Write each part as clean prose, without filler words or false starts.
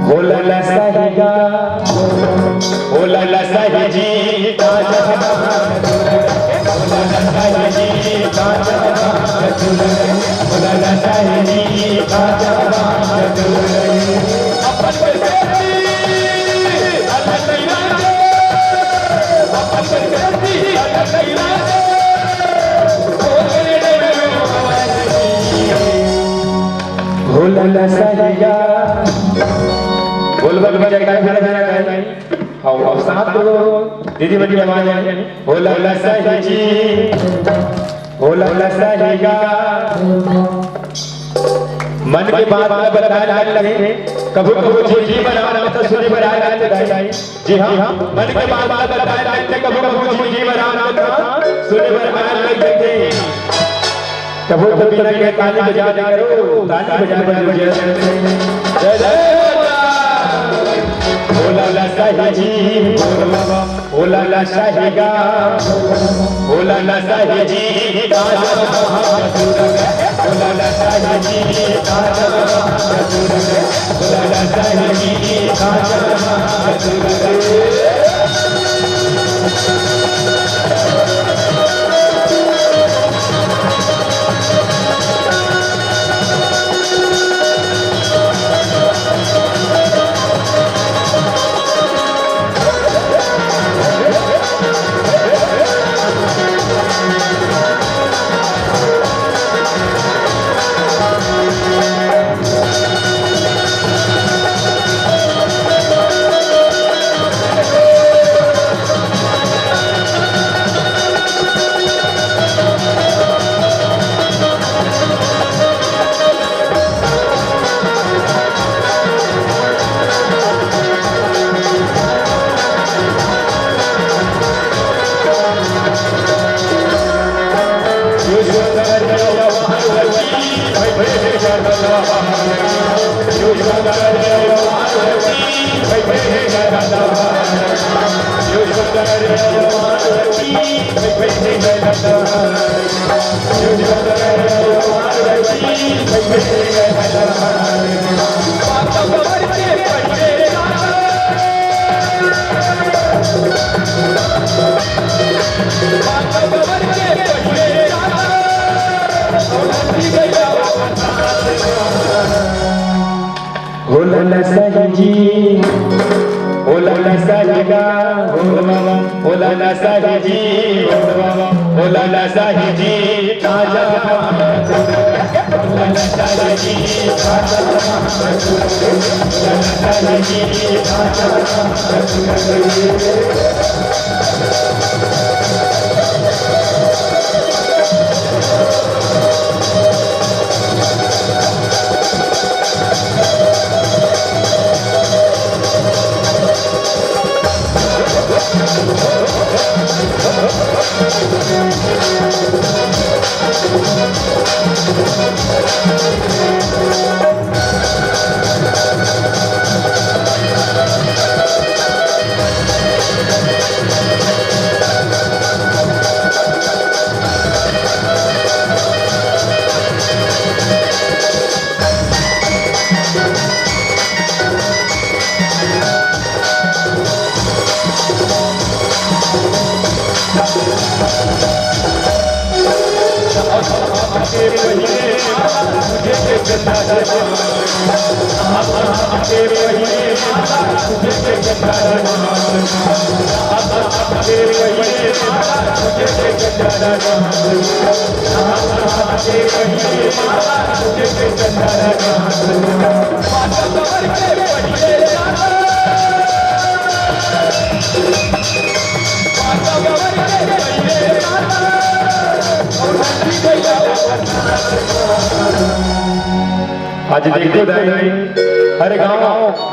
बोला सहिगा बोला सही जी बोला सही जी बोला सही जी अपन पे बोला सहिगा बोल बोल बजाएगा भाई और साथ दो दीदी बड़ी आवाज है बोला सही जी बोला सहिगा मन की बात बताने लगे कभी कभी जी बनाना तो सुनी बनाना चाहिए जी हाँ मन की बात बताने लगे कभी कभी जी बनाना तो सुनी बनाना लगे कभी कभी लगे ताली बजा करो ताली बजा जय जय बोला सही जी बोला सहिगा बोला सही जी बोला सही जी बोला सही जी बोला सही जी बोला सहिगा बोला सही जी बोला सही जी बोला सही जी आज देखो हर गांव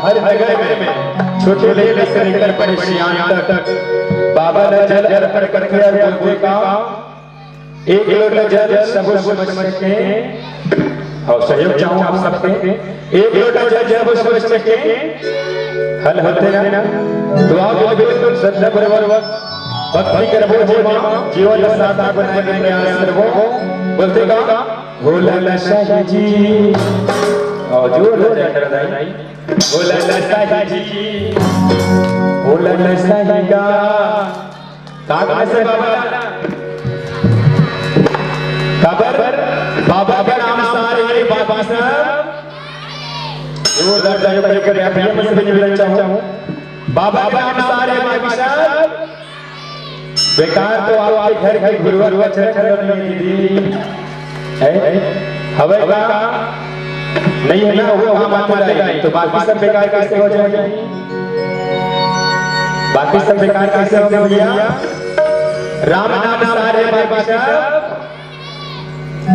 हर जगह में छोटे लेकर से लेकर बड़े सियान तक बाबा ने जल अर्पण करके बोलते का एक लोटा जल सब समझ के और सहयोग चाहूं आप सबके एक लोटा जल सब समझ के हल होते ना दुआ को बिल्कुल श्रद्धा पूर्वक भक्ति करबो जीवन साथ बनाने के प्रयास करबो बोलते का बोला सही जी और जो लो जटर दाई बोला साही जी बोला साही का काका से खबर बाबा का नाम सारे बाबा साहब जो दर्जा जो कर भैया मैं से मिलना चाहूं बाबा का नाम सारे बाबा साहब बेकार तो आप घर घर गुरुवार वचन करने दीदी है हवे का नहीं है ना वो हम आते हैं तो बाकी सब बेकार कैसे हो जाएंगे बाकी सब बेकार कैसे हो गए भैया राम नाम सारे बाबा साहब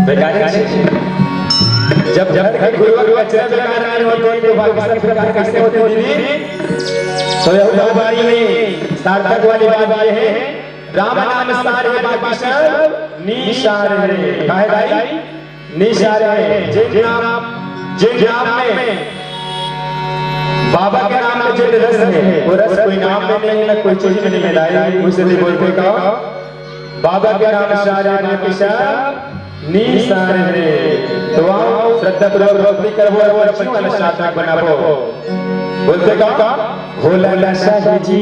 बेकार जब जब घर गुरुवार वचन बेकार नहीं होते तो बाकी सब बेकार कैसे होते हैं दीदी तो यह बारी में सार्थक वाली बात ये है राम नाम सारे बाबा साहब निशारे काहे भाई निशारे जिन नाम में बाबा के नाम में जो रस है वो रस कोई नाम में नहीं है कोई चीज में नहीं मिलाए मुझसे नहीं बोलते का बाबा के नाम सारे बाबा साहब निशारे तो आओ श्रद्धा पूर्वक भक्ति करबो और बच्चों वाला सार्थक बनाबो बोलते का भोला साही जी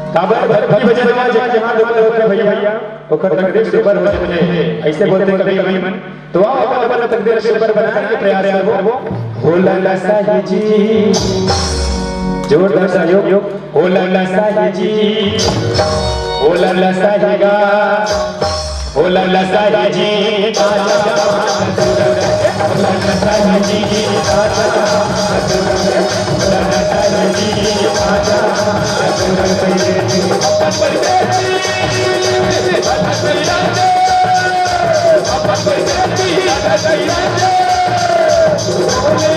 काबर भक्ति भजन में जहां दुख होते भैया ओकर तकदीर से ऊपर हो मुझे ऐसे बोलते कभी कभी मन तो आओ अपन तकदीर से ऊपर बनाने के प्रयास करो भोला साही जी जोरदार सहयोग भोला साही जी भोला साही गा भोला साही जी भोला साही जी Hey!